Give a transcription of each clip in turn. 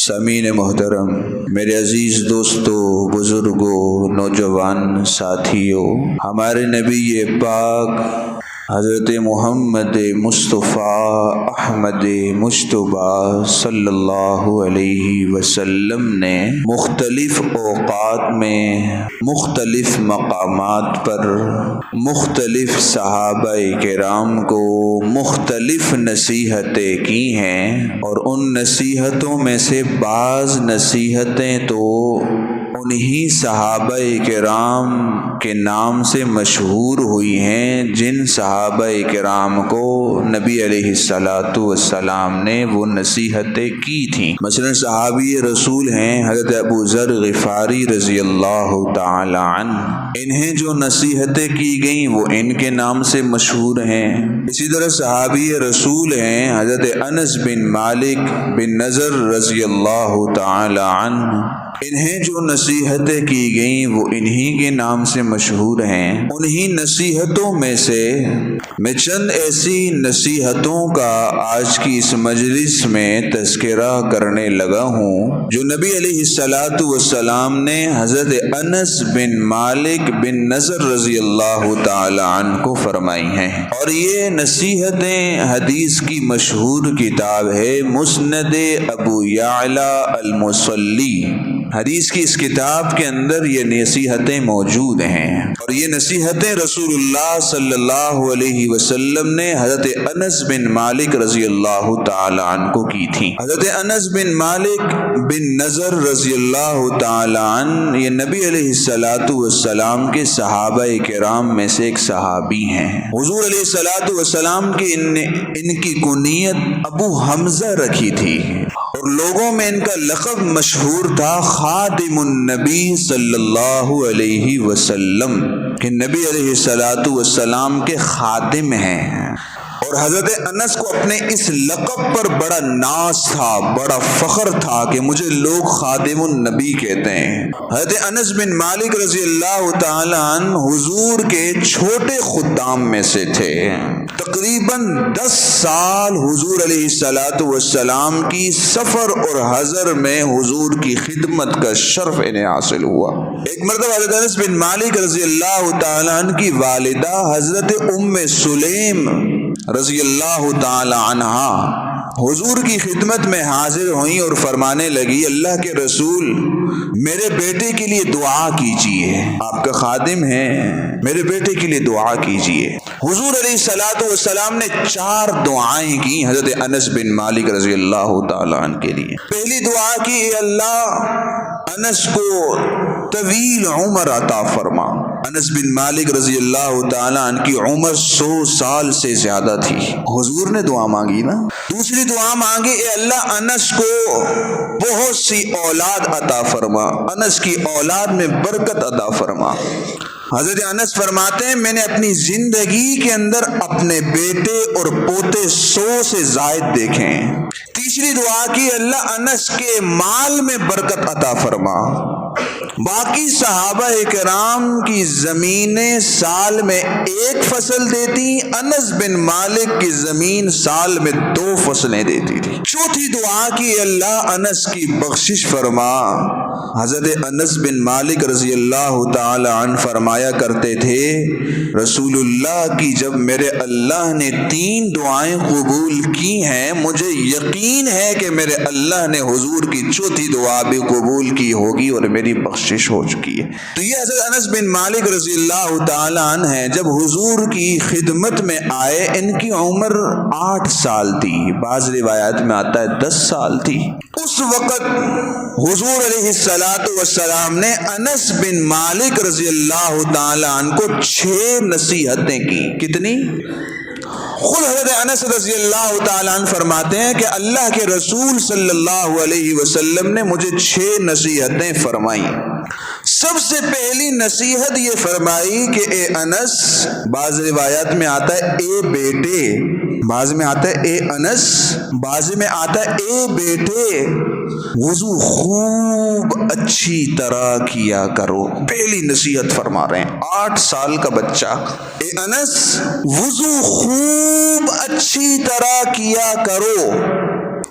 سامعین محترم، میرے عزیز دوستو، بزرگوں، نوجوان ساتھیوں، ہمارے نبی پاک حضرت محمد مصطفیٰ احمد مجتبیٰ صلی اللہ علیہ وسلم نے مختلف اوقات میں مختلف مقامات پر مختلف صحابہ کرام کو مختلف نصیحتیں کی ہیں، اور ان نصیحتوں میں سے بعض نصیحتیں تو انہی صحابہ کرام کے نام سے مشہور ہوئی ہیں جن صحابہ کرام کو نبی علیہ السلام نے وہ نصیحتیں کی تھیں۔ مثلا صحابی رسول ہیں حضرت ابو ذر غفاری رضی اللہ تعالی عنہ، انہیں جو نصیحتیں کی گئیں وہ ان کے نام سے مشہور ہیں۔ اسی طرح صحابی رسول ہیں حضرت انس بن مالک بن نضر رضی اللہ تعالی عنہ، انہیں جو نصیحتیں کی گئیں وہ انہی کے نام سے مشہور ہیں۔ انہی نصیحتوں میں سے میں چند ایسی نصیحتوں کا آج کی اس مجلس میں تذکرہ کرنے لگا ہوں جو نبی علیہ السلام نے حضرت انس بن مالک بن نضر رضی اللہ تعالی عنہ کو فرمائی ہیں، اور یہ نصیحتیں حدیث کی مشہور کتاب ہے مسند ابو یعلا المصلی، حدیث کی اس کتاب کے اندر یہ نصیحتیں موجود ہیں، اور یہ نصیحتیں رسول اللہ صلی اللہ علیہ وسلم نے حضرت انس بن مالک رضی اللہ تعالی عنہ کو کی تھیں۔ حضرت انس بن مالک بن نضر رضی اللہ تعالی عنہ یہ نبی علیہ السلام کے صحابہ کرام میں سے ایک صحابی ہیں۔ حضور علیہ السلام کی ان کی کنیت ابو حمزہ رکھی تھی، اور لوگوں میں ان کا لقب مشہور تھا خادم النبی صلی اللہ علیہ وسلم، کہ نبی علیہ السلام کے خادم ہیں، اور حضرت انس کو اپنے اس لقب پر بڑا ناز تھا، بڑا فخر تھا کہ مجھے لوگ خادم النبی کہتے ہیں۔ حضرت انس بن مالک رضی اللہ تعالی عنہ حضور کے چھوٹے خدام میں سے تھے، تقریباً 10 سال حضور علیہ السلام کی سفر اور حضر میں حضور کی خدمت کا شرف انہیں حاصل ہوا۔ ایک مرتبہ حضرت انس بن مالک رضی اللہ تعالی عنہ کی والدہ حضرت ام سلیم رضی اللہ تعالی عنہا حضور کی خدمت میں حاضر ہوئیں اور فرمانے لگی، اللہ کے رسول میرے بیٹے کے لیے دعا کیجئے، آپ کا خادم ہے، میرے بیٹے کے لیے دعا کیجئے۔ حضور علیہ السلام نے 4 دعائیں کی حضرت انس بن مالک رضی اللہ تعالی عنہ کے لیے۔ پہلی دعا کی، اے اللہ انس کو طویل عمر عطا فرما۔ انس بن مالک رضی اللہ تعالی عنہ کی عمر 100 سال سے زیادہ تھی، حضور نے دعا مانگی نا۔ دوسری دعا مانگی، اے اللہ انس کو بہت سی اولاد عطا فرما، انس کی اولاد میں برکت عطا فرما۔ حضرت انس فرماتے ہیں میں نے اپنی زندگی کے اندر اپنے بیٹے اور پوتے 100 سے زائد دیکھے ہیں۔ تیسری دعا کی، اللہ انس کے مال میں برکت عطا فرما۔ باقی صحابہ کرام کی زمینیں سال میں 1 فصل دیتی، انس بن مالک کی زمین سال میں 2 فصلیں دیتی تھی۔ چوتھی دعا کی، اللہ انس کی بخشش فرما۔ حضرت انس بن مالک رضی اللہ تعالی عنہ فرمایا کرتے تھے، رسول اللہ کی جب میرے اللہ نے 3 دعائیں قبول کی ہیں، مجھے یقین ہے کہ میرے اللہ نے حضور کی چوتھی دعا بھی قبول کی ہوگی اور میری بخشش ہو چکی ہے۔ تو یہ حضرت انس بن مالک رضی اللہ تعالی عنہ ہیں، جب حضور کی خدمت میں آئے ان کی عمر 8 سال تھی، بعض روایات میں آتا ہے 10 سال تھی۔ اس وقت حضور علیہ السلام نے انس بن مالک رضی اللہ تعالی عنہ کو 6 نصیحتیں کی۔ کتنی؟ خود حضرت انس رضی اللہ تعالی عنہ فرماتے ہیں کہ اللہ کے رسول صلی اللہ علیہ وسلم نے مجھے 6 نصیحتیں فرمائیں۔ سب سے پہلی نصیحت یہ فرمائی کہ اے انس، بعض روایات میں آتا ہے اے بیٹے، بعض میں آتا ہے اے انس، بعض میں آتا ہے اے بیٹے، وضو خوب اچھی طرح کیا کرو۔ پہلی نصیحت فرما رہے ہیں، 8 سال کا بچہ، اے انس وضو خوب اچھی طرح کیا کرو۔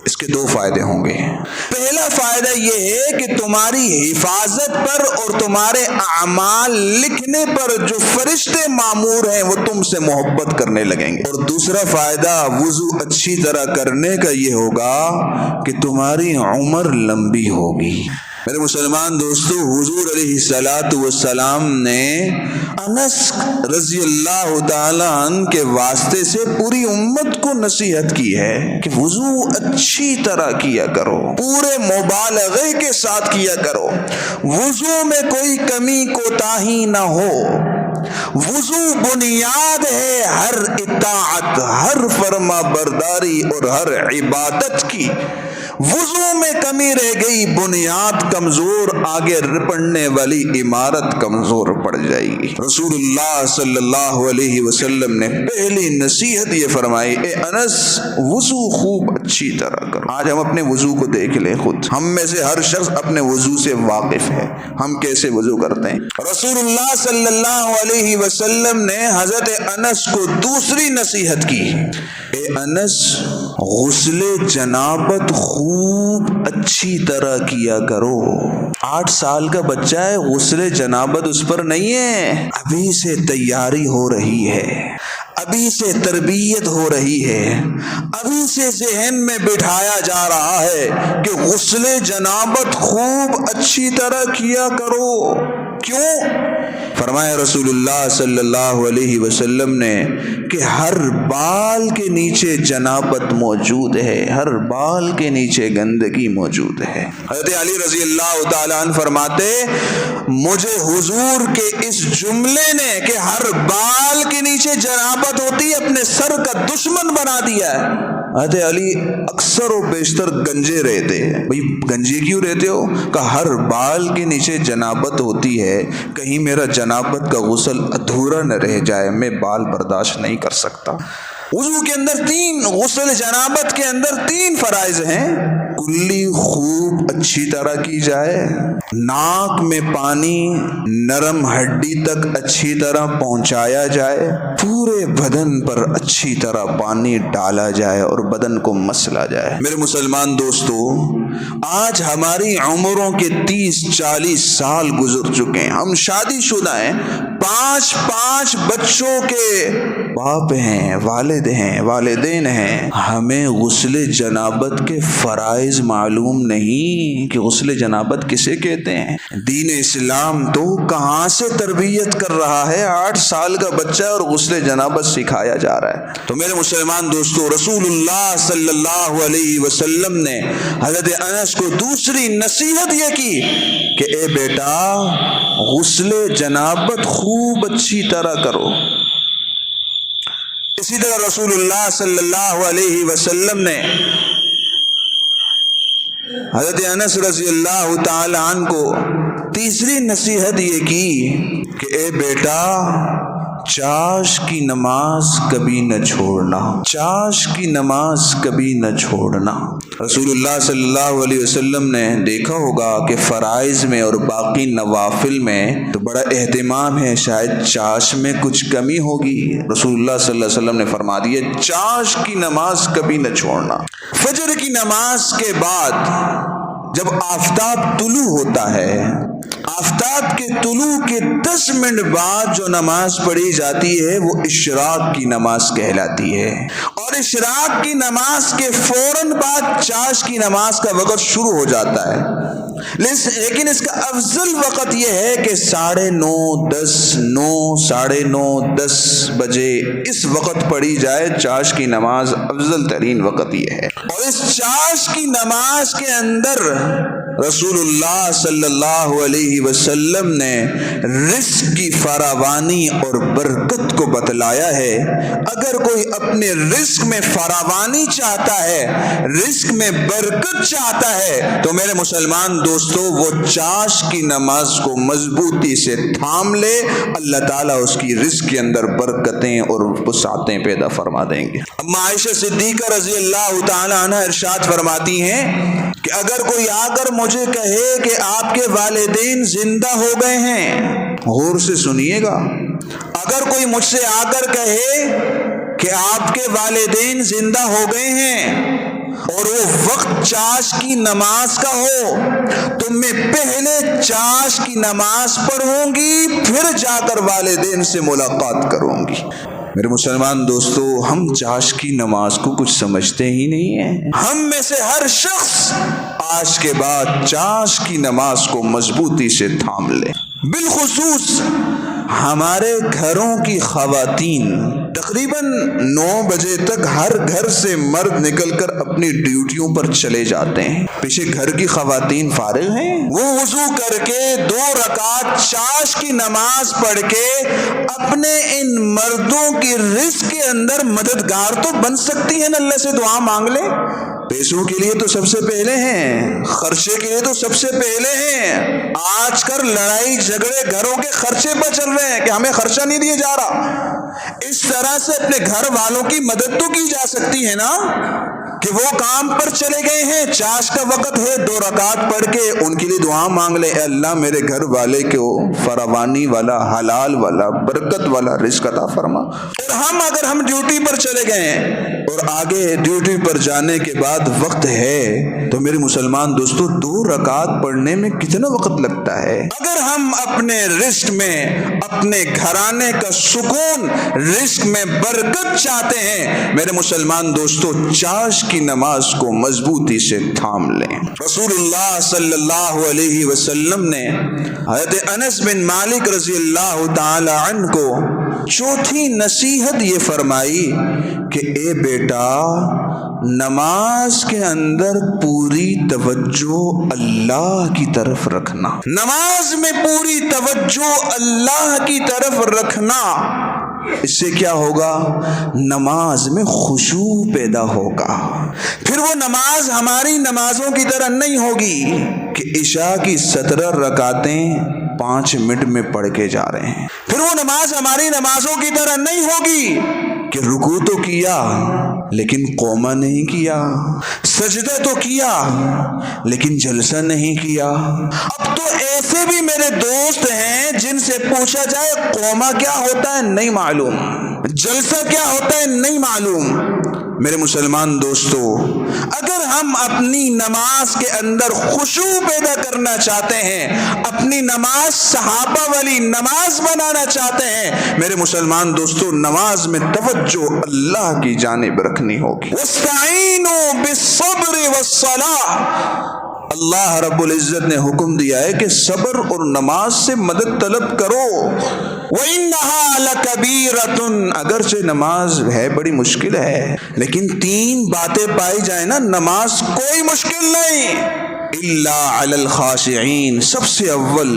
اس کے دو فائدے ہوں گے۔ پہلا فائدہ یہ ہے کہ تمہاری حفاظت پر اور تمہارے اعمال لکھنے پر جو فرشتے مامور ہیں وہ تم سے محبت کرنے لگیں گے۔ اور دوسرا فائدہ وضو اچھی طرح کرنے کا یہ ہوگا کہ تمہاری عمر لمبی ہوگی۔ میرے مسلمان دوستو، حضور علیہ السلام نے انس رضی اللہ تعالیٰ عنہ کے واسطے سے پوری امت کو نصیحت کی ہے کہ وضو اچھی طرح کیا کرو، پورے مبالغے کے ساتھ کیا کرو، وضو میں کوئی کمی کوتاہی نہ ہو۔ وضو بنیاد ہے ہر اطاعت، ہر فرما برداری اور ہر عبادت کی۔ وضو میں کمی رہ گئی، بنیاد کمزور، آگے پڑنے والی عمارت کمزور پڑ جائے گی۔ رسول اللہ صلی اللہ علیہ وسلم نے پہلی نصیحت یہ فرمائی، اے انس وضو خوب اچھی طرح کرو۔ آج ہم اپنے وضو کو دیکھ لیں، خود ہم میں سے ہر شخص اپنے وضو سے واقف ہے، ہم کیسے وضو کرتے ہیں۔ رسول اللہ صلی اللہ علیہ وسلم نے حضرت انس کو دوسری نصیحت کی، اے انس غسل جنابت خوب اچھی طرح کیا کرو۔ 8 سال کا بچہ ہے، غسل جنابت اس پر نہیں ہے، ابھی سے تیاری ہو رہی ہے، ابھی سے تربیت ہو رہی ہے، ابھی سے ذہن میں بٹھایا جا رہا ہے کہ غسل جنابت خوب اچھی طرح کیا کرو۔ کیوں؟ فرمایا رسول اللہ صلی اللہ علیہ وسلم نے کہ ہر بال کے نیچے جنابت موجود ہے، ہر بال کے نیچے گندگی موجود ہے۔ حضرت علی رضی اللہ تعالیٰ عنہ فرماتے، مجھے حضور کے اس جملے نے کہ ہر بال کے نیچے جنابت ہوتی ہے اپنے سر کا دشمن بنا دیا ہے۔ حضرت علی اکثر و بیشتر گنجے رہتے ہیں۔ بھئی گنجے کیوں رہتے ہو؟ کہ ہر بال کے نیچے جنابت ہوتی ہے، کہیں میرا جنابت کا غسل ادھورا نہ رہ جائے، میں بال برداشت نہیں کر سکتا۔ وضو کے اندر غسل جنابت کے اندر 3 فرائض ہیں۔ کلی خوب اچھی طرح کی جائے، ناک میں پانی نرم ہڈی تک اچھی طرح پہنچایا جائے، پورے بدن پر اچھی طرح پانی ڈالا جائے اور بدن کو مسلا جائے۔ میرے مسلمان دوستو، آج ہماری عمروں کے 30-40 سال گزر چکے ہیں، ہم شادی شدہ ہیں، 5 بچوں کے باپ ہیں، والد ہیں، والدین ہیں، ہمیں غسل جنابت کے فرائض معلوم نہیں کہ غسل جنابت کسے کہتے ہیں۔ دین اسلام تو کہاں سے تربیت کر رہا ہے، 8 سال کا بچہ اور غسل جنابت سکھایا جا رہا ہے۔ تو میرے مسلمان دوستو، رسول اللہ صلی اللہ علیہ وسلم نے حضرت انس کو دوسری نصیحت یہ کی کہ اے بیٹا غسل جنابت خوب اچھی طرح کرو۔ اسی طرح رسول اللہ صلی اللہ علیہ وسلم نے حضرت انس رضی اللہ تعالی عنہ کو تیسری نصیحت یہ کی کہ اے بیٹا چاش کی نماز کبھی نہ چھوڑنا، چاش کی نماز کبھی نہ چھوڑنا۔ رسول اللہ صلی اللہ علیہ وسلم نے دیکھا ہوگا کہ فرائض میں اور باقی نوافل میں تو بڑا اہتمام ہے، شاید چاش میں کچھ کمی ہوگی۔ رسول اللہ صلی اللہ علیہ وسلم نے فرما دیا چاش کی نماز کبھی نہ چھوڑنا۔ فجر کی نماز کے بعد جب آفتاب طلوع ہوتا ہے، آفتاب کے طلوع کے 10 منٹ بعد جو نماز پڑھی جاتی ہے وہ اشراق کی نماز کہلاتی ہے، اور اشراق کی نماز کے فوراً بعد چاش کی نماز کا وقت شروع ہو جاتا ہے۔ لیکن اس کا افضل وقت یہ ہے کہ 9:30 10 9 9:30 10 بجے اس وقت پڑھی جائے چاش کی نماز، افضل ترین وقت یہ ہے۔ اور اس چاش کی نماز کے اندر رسول اللہ صلی اللہ علیہ وسلم نے رزق کی فراوانی اور برکت کو بتلایا ہے۔ اگر کوئی اپنے رزق میں فراوانی چاہتا ہے، رزق میں برکت چاہتا ہے، تو میرے مسلمان دوستو وہ چاش کی نماز کو مضبوطی سے تھام لے، اللہ تعالیٰ اس کی رزق کے اندر برکتیں اور وسعتیں پیدا فرما دیں گے۔ اما عائشہ صدیقہ رضی اللہ تعالی عنہ ارشاد فرماتی ہیں کہ اگر کوئی آ کر مجھے کہے کہ آپ کے والدین زندہ ہو گئے ہیں، غور سے سنیے گا، اگر کوئی مجھ سے آ کر کہے کہ آپ کے والدین زندہ ہو گئے ہیں، اور وہ وقت چاش کی نماز کا ہو تو میں پہلے چاش کی نماز پڑھوں گی، پھر جا کر والدین سے ملاقات کروں گی۔ میرے مسلمان دوستو، ہم چاش کی نماز کو کچھ سمجھتے ہی نہیں ہیں۔ ہم میں سے ہر شخص آج کے بعد چاش کی نماز کو مضبوطی سے تھام لے۔ بالخصوص ہمارے گھروں کی خواتین تقریباً 9 بجے تک ہر گھر سے مرد نکل کر اپنی ڈیوٹیوں پر چلے جاتے ہیں۔ پیچھے گھر کی خواتین فارغ ہیں، وہ وضو کر کے 2 رکعت چاش کی نماز پڑھ کے اپنے ان مردوں کی رزق کے اندر مددگار تو بن سکتی ہیں، اللہ سے دعا مانگ لیں۔ پیسوں کے لیے تو سب سے پہلے ہیں، خرچے کے لیے تو سب سے پہلے ہیں۔ آج کل لڑائی جھگڑے گھروں کے خرچے پر چل رہے ہیں کہ ہمیں خرچہ نہیں دیا جا رہا۔ اس طرح سے اپنے گھر والوں کی مدد تو کی جا سکتی ہے نا، کہ وہ کام پر چلے گئے ہیں، چاش کا وقت ہے، 2 رکعت پڑھ کے ان کے لیے دعا مانگ لے، اے اللہ میرے گھر والے کو فراوانی والا، حلال والا، برکت والا رزق عطا فرما۔ اور اگر ہم ڈیوٹی پر چلے گئے ہیں اور آگے ڈیوٹی پر جانے کے بعد وقت ہے تو میرے مسلمان دوستو 2 رکعت پڑھنے میں کتنا وقت لگتا ہے؟ اگر ہم اپنے رزق میں، اپنے گھرانے کا سکون، رزق میں برکت چاہتے ہیں، میرے مسلمان دوستو چاش کی نماز کو مضبوطی سے تھام لیں۔ رسول اللہ صلی اللہ علیہ وسلم نے حضرت انس بن مالک رضی اللہ تعالی عنہ کو چوتھی نصیحت یہ فرمائی کہ اے بیٹا، نماز کے اندر پوری توجہ اللہ کی طرف رکھنا، نماز میں پوری توجہ اللہ کی طرف رکھنا۔ اس سے کیا ہوگا؟ نماز میں خشوع پیدا ہوگا۔ پھر وہ نماز ہماری نمازوں کی طرح نہیں ہوگی کہ عشاء کی 17 رکعتیں 5 منٹ میں پڑھ کے جا رہے ہیں۔ پھر وہ نماز ہماری نمازوں کی طرح نہیں ہوگی کہ رکوع تو کیا لیکن قومہ نہیں کیا، سجدہ تو کیا لیکن جلسہ نہیں کیا۔ اب تو ایسے بھی میرے دوست ہیں جن سے پوچھا جائے قومہ کیا ہوتا ہے نہیں معلوم، جلسہ کیا ہوتا ہے نہیں معلوم۔ میرے مسلمان دوستو، اگر ہم اپنی نماز کے اندر خشوع پیدا کرنا چاہتے ہیں، اپنی نماز صحابہ والی نماز بنانا چاہتے ہیں، میرے مسلمان دوستو نماز میں توجہ اللہ کی جانب رکھنی ہوگی۔ وَاسْتَعِينُوا بِالصَّبْرِ وَالصَّلَاةِ، اللہ رب العزت نے حکم دیا ہے کہ صبر اور نماز سے مدد طلب کرو۔ وَإِنَّهَا لَكَبِيرَةٌ، اگرچہ نماز ہے بڑی مشکل ہے، لیکن 3 باتیں پائی جائیں نا، نماز کوئی مشکل نہیں۔ الا علی الخاشعین، سب سے اول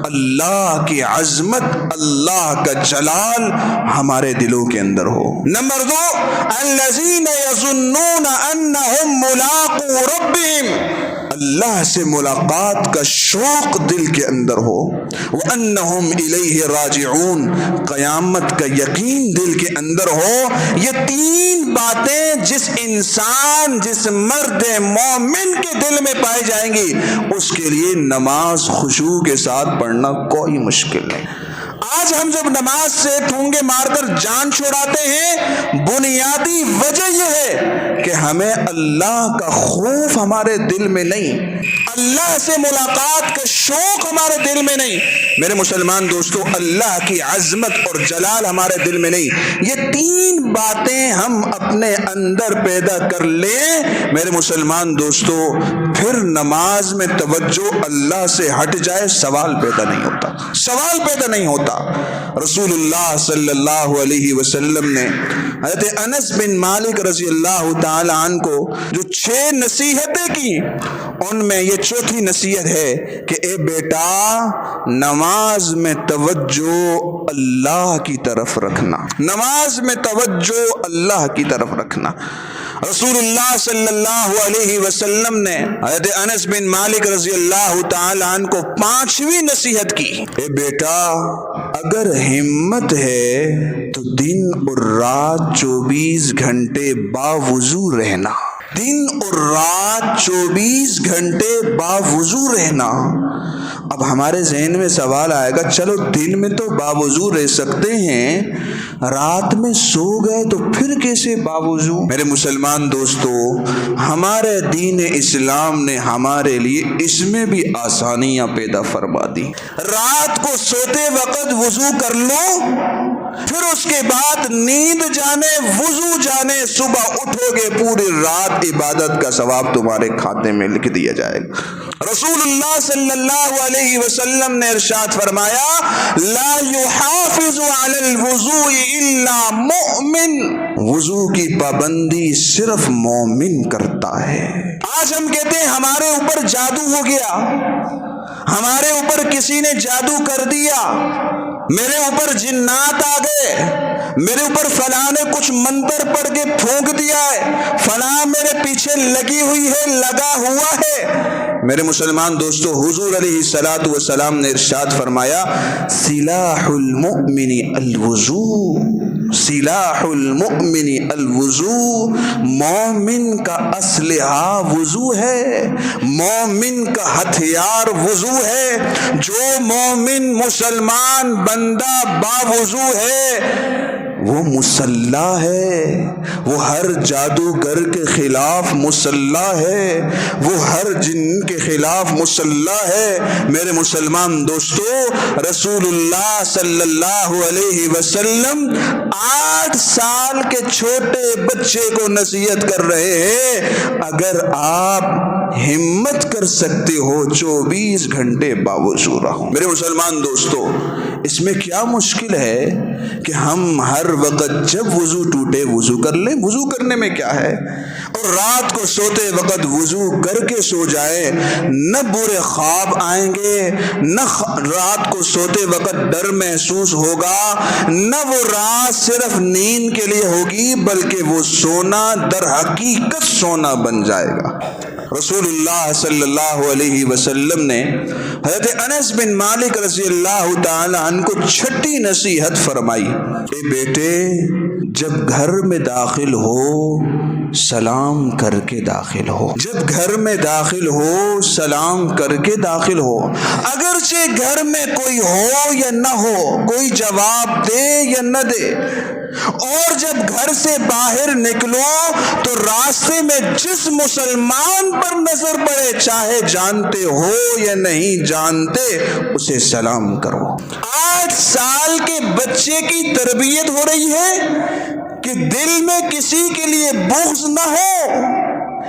اللہ کی عظمت، اللہ کا جلال ہمارے دلوں کے اندر ہو۔ نمبر 2، الذین یظنون انہم ملاقو ربہم، اللہ سے ملاقات کا شوق دل کے اندر ہو۔ وَأَنَّهُمْ إِلَيْهِ رَاجِعُونَ، قیامت کا یقین دل کے اندر ہو۔ یہ 3 باتیں جس انسان، جس مرد مومن کے دل میں پائی جائیں گی، اس کے لیے نماز خشوع کے ساتھ پڑھنا کوئی مشکل نہیں۔ آج ہم جب نماز سے ٹھونگے مار کر جان چھوڑاتے ہیں، بنیادی وجہ یہ ہے کہ ہمیں اللہ کا خوف ہمارے دل میں نہیں، اللہ سے ملاقات کا شوق ہمارے دل میں نہیں۔ میرے مسلمان دوستو، اللہ کی عظمت اور جلال ہمارے دل میں نہیں۔ یہ 3 باتیں ہم اپنے اندر پیدا کر لیں میرے مسلمان دوستو، پھر نماز میں توجہ اللہ سے ہٹ جائے، سوال پیدا نہیں ہوتا، سوال پیدا نہیں ہوتا۔ رسول اللہ صلی اللہ علیہ وسلم نے حضرت انس بن مالک رضی اللہ تعالی عنہ کو جو 6 نصیحتیں کی، ان میں یہ چوتھی نصیحت ہے کہ اے بیٹا، نماز میں توجہ اللہ کی طرف رکھنا، نماز میں توجہ اللہ کی طرف رکھنا۔ رسول اللہ صلی اللہ علیہ وسلم نے حضرت انس بن مالک رضی اللہ تعالی عنہ کو 5ویں نصیحت کی، اے بیٹا، اگر ہمت ہے تو دن اور رات 24 گھنٹے باوضو رہنا۔ دن اور رات 24 گھنٹے باوضو رہنا۔ اب ہمارے ذہن میں سوال آئے گا، چلو دن میں تو باوضو رہ سکتے ہیں، رات میں سو گئے تو پھر کیسے باوضو؟ میرے مسلمان دوستو، ہمارے دین اسلام نے ہمارے لیے اس میں بھی آسانیاں پیدا فرما دی۔ رات کو سوتے وقت وضو کر لو، پھر اس کے بعد نیند جانے وضو جانے صبح اٹھو گے، پوری رات عبادت کا ثواب تمہارے کھاتے میں لکھ دیا جائے گا۔ رسول اللہ صلی اللہ علیہ وسلم نے ارشاد فرمایا، لا يحافظ على الوضوء الا مؤمن، وضو کی پابندی صرف مومن کرتا ہے۔ آج ہم کہتے ہیں ہمارے اوپر جادو ہو گیا، ہمارے اوپر کسی نے جادو کر دیا، میرے اوپر جنات آ گئے، میرے اوپر فلاں نے کچھ منتر پڑھ کے پھونک دیا ہے، فلاں میرے پیچھے لگی ہوئی ہے، لگا ہوا ہے۔ میرے مسلمان دوستو، حضور علیہ الصلوۃ والسلام نے ارشاد فرمایا، سلاح المؤمن الوضو، سلاح المؤمن الوضو، مومن کا اسلحہ وضو ہے، مومن کا ہتھیار وضو ہے۔ جو مومن مسلمان بندہ باوضو ہے وہ مسلح ہے، وہ ہر جادوگر کے خلاف مسلح ہے، وہ ہر جن کے خلاف مسلح ہے۔ میرے مسلمان دوستو، رسول اللہ صلی اللہ علیہ وسلم 8 سال کے چھوٹے بچے کو نصیحت کر رہے ہیں، اگر آپ ہمت کر سکتے ہو 24 گھنٹے باوضو رہو۔ میرے مسلمان دوستو، اس میں کیا مشکل ہے کہ ہم ہر وقت جب وضو ٹوٹے وضو کر لیں، وضو کرنے میں کیا ہے، اور رات کو سوتے وقت وضو کر کے سو جائے، نہ برے خواب آئیں گے، نہ رات کو سوتے وقت ڈر محسوس ہوگا، نہ وہ رات صرف نیند کے لیے ہوگی بلکہ وہ سونا در حقیقت سونا بن جائے گا۔ رسول اللہ صلی اللہ علیہ وسلم نے حضرت انس بن مالک رضی اللہ تعالی عنہ کو 6ٹھی نصیحت فرمائی، اے بیٹے، جب گھر میں داخل ہو سلام کر کے داخل ہو، جب گھر میں داخل ہو سلام کر کے داخل ہو، اگرچہ گھر میں کوئی ہو یا نہ ہو، کوئی جواب دے یا نہ دے، اور جب گھر سے باہر نکلو تو راستے میں جس مسلمان پر نظر پڑے، چاہے جانتے ہو یا نہیں جانتے، اسے سلام کرو۔ 8 سال کے بچے کی تربیت ہو رہی ہے کہ دل میں کسی کے لیے بغض نہ ہو،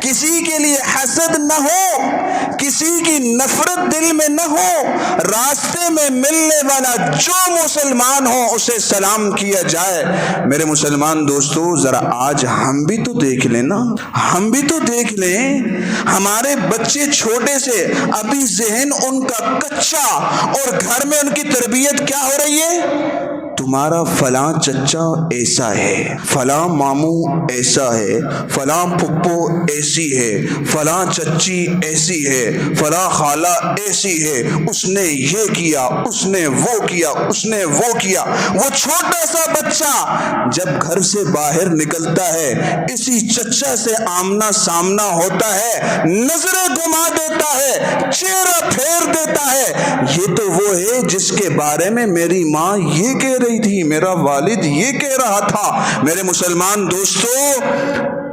کسی کے لیے حسد نہ ہو، کسی کی نفرت دل میں نہ ہو، راستے میں ملنے والا جو مسلمان ہو اسے سلام کیا جائے۔ میرے مسلمان دوستو، ذرا آج ہم بھی تو دیکھ لیں نا، ہم بھی تو دیکھ لیں، ہمارے بچے چھوٹے سے، ابھی ذہن ان کا کچا، اور گھر میں ان کی تربیت کیا ہو رہی ہے، تمہارا فلاں چچا ایسا ہے، فلاں ماموں ایسا ہے، فلاں پھپھو ایسی ہے، فلاں چچی ایسی ہے، فلاں خالہ ایسی ہے، اس نے یہ کیا، اس نے وہ کیا، اس نے وہ کیا۔ وہ چھوٹا سا بچہ جب گھر سے باہر نکلتا ہے، اسی چچا سے آمنا سامنا ہوتا ہے، نظریں گھما دیتا ہے، چہرہ پھیر دیتا ہے، یہ تو وہ ہے جس کے بارے میں میری ماں یہ کہہ رہی تھی، میرا والد یہ کہہ رہا تھا۔ میرے مسلمان دوستو،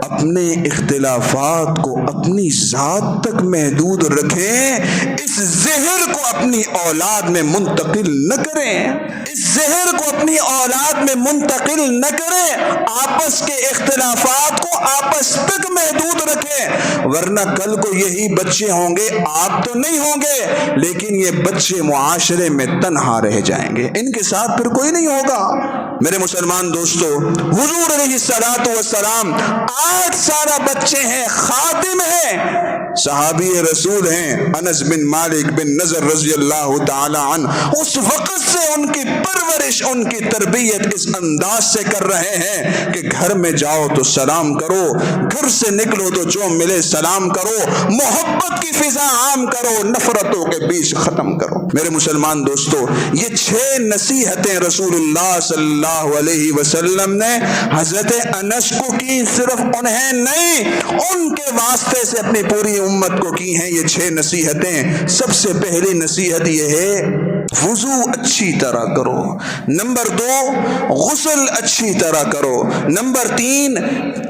اپنے اختلافات کو اپنی ذات تک محدود رکھیں، اس زہر کو اپنی اولاد میں منتقل نہ کریں، اس زہر کو اپنی اولاد میں منتقل نہ کریں، آپس کے اختلافات کو آپس تک محدود رکھیں، ورنہ کل کو یہی بچے ہوں گے، آپ تو نہیں ہوں گے لیکن یہ بچے معاشرے میں تنہا رہ جائیں گے، ان کے ساتھ پھر کوئی نہیں ہوگا۔ میرے مسلمان دوستو، حضور علیہ الصلوۃ والسلام 8 سالہ بچے ہیں، خادم ہیں، صحابی رسول ہیں انس بن مالک بن نضر رضی اللہ تعالی عنہ، اس وقت سے ان کی پرورش، ان کی تربیت اس انداز سے کر رہے ہیں کہ گھر میں جاؤ تو سلام کرو، گھر سے نکلو تو جو ملے سلام کرو، محبت کی فضا عام کرو، نفرتوں کے بیچ ختم کرو۔ میرے مسلمان دوستو، یہ 6 نصیحتیں رسول اللہ صلی اللہ علیہ وسلم نے حضرت انس کو کی، صرف انہیں نہیں ان کے واسطے سے اپنی پوری امت کو کی ہیں یہ 6 نصیحتیں۔ سب سے پہلی نصیحت یہ ہے وضو اچھی طرح کرو، نمبر 2 غسل اچھی طرح کرو، نمبر 3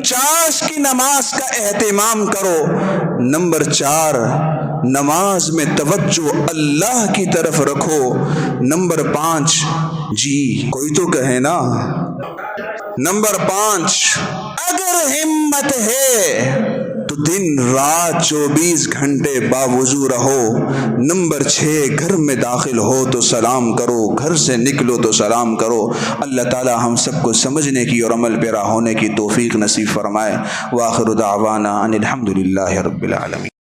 چاش کی نماز کا اہتمام کرو، نمبر 4 نماز میں توجہ اللہ کی طرف رکھو، نمبر 5 جی کوئی تو کہے نا، نمبر 5 اگر ہمت ہے تو دن رات 24 گھنٹے باوضو رہو، نمبر 6 گھر میں داخل ہو تو سلام کرو، گھر سے نکلو تو سلام کرو۔ اللہ تعالی ہم سب کو سمجھنے کی اور عمل پیرا ہونے کی توفیق نصیب فرمائے۔ وآخر دعوانا ان الحمد للہ رب العالمین۔